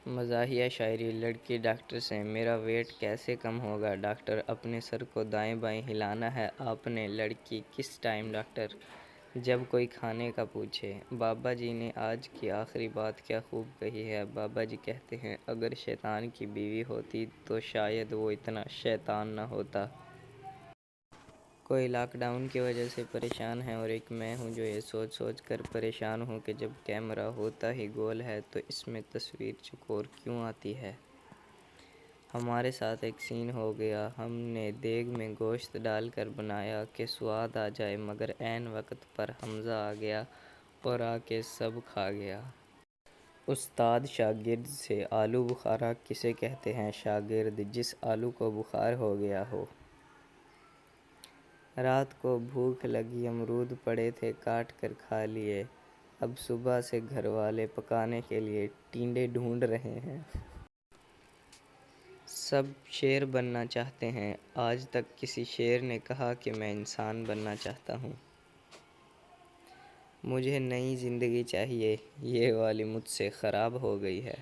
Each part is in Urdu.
مزاحیہ شاعری۔ لڑکی ڈاکٹر سے: میرا ویٹ کیسے کم ہوگا ڈاکٹر؟ اپنے سر کو دائیں بائیں ہلانا ہے آپ نے۔ لڑکی: کس ٹائم ڈاکٹر؟ جب کوئی کھانے کا پوچھے۔ بابا جی نے آج کی آخری بات کیا خوب کہی ہے؟ بابا جی کہتے ہیں: اگر شیطان کی بیوی ہوتی تو شاید وہ اتنا شیطان نہ ہوتا۔ کوئی لاک ڈاؤن کی وجہ سے پریشان ہے اور ایک میں ہوں جو یہ سوچ سوچ کر پریشان ہوں کہ جب کیمرہ ہوتا ہی گول ہے تو اس میں تصویر چکور کیوں آتی ہے؟ ہمارے ساتھ ایک سین ہو گیا، ہم نے دیگ میں گوشت ڈال کر بنایا کہ سواد آ جائے مگر عین وقت پر حمزہ آ گیا اور آ کے سب کھا گیا۔ استاد شاگرد سے: آلو بخارا کسے کہتے ہیں؟ شاگرد: جس آلو کو بخار ہو گیا ہو۔ رات کو بھوک لگی، امرود پڑے تھے کاٹ کر کھا لیے، اب صبح سے گھر والے پکانے کے لیے ٹینڈے ڈھونڈ رہے ہیں۔ سب شیر بننا چاہتے ہیں، آج تک کسی شیر نے کہا کہ میں انسان بننا چاہتا ہوں۔ مجھے نئی زندگی چاہیے، یہ والی مجھ سے خراب ہو گئی ہے۔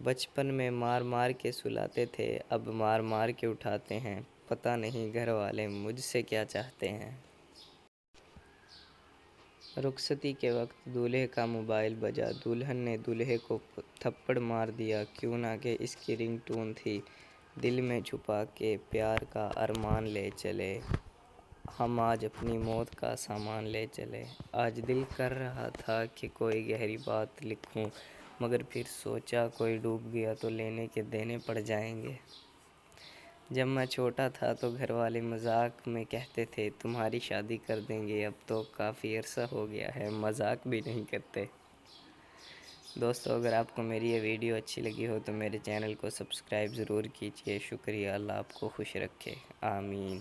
بچپن میں مار مار کے سلاتے تھے، اب مار مار کے اٹھاتے ہیں، پتہ نہیں گھر والے مجھ سے کیا چاہتے ہیں۔ رخصتی کے وقت دولہے کا موبائل بجا، دلہن نے دولہے کو تھپڑ مار دیا، کیوں نہ کہ اس کی رنگ ٹون تھی۔ دل میں چھپا کے پیار کا ارمان لے چلے، ہم آج اپنی موت کا سامان لے چلے۔ آج دل کر رہا تھا کہ کوئی گہری بات لکھوں مگر پھر سوچا کوئی ڈوب گیا تو لینے کے دینے پڑ جائیں گے۔ جب میں چھوٹا تھا تو گھر والے مذاق میں کہتے تھے تمہاری شادی کر دیں گے، اب تو کافی عرصہ ہو گیا ہے مذاق بھی نہیں کرتے۔ دوستو، اگر آپ کو میری یہ ویڈیو اچھی لگی ہو تو میرے چینل کو سبسکرائب ضرور کیجیے۔ شکریہ، اللہ آپ کو خوش رکھے، آمین۔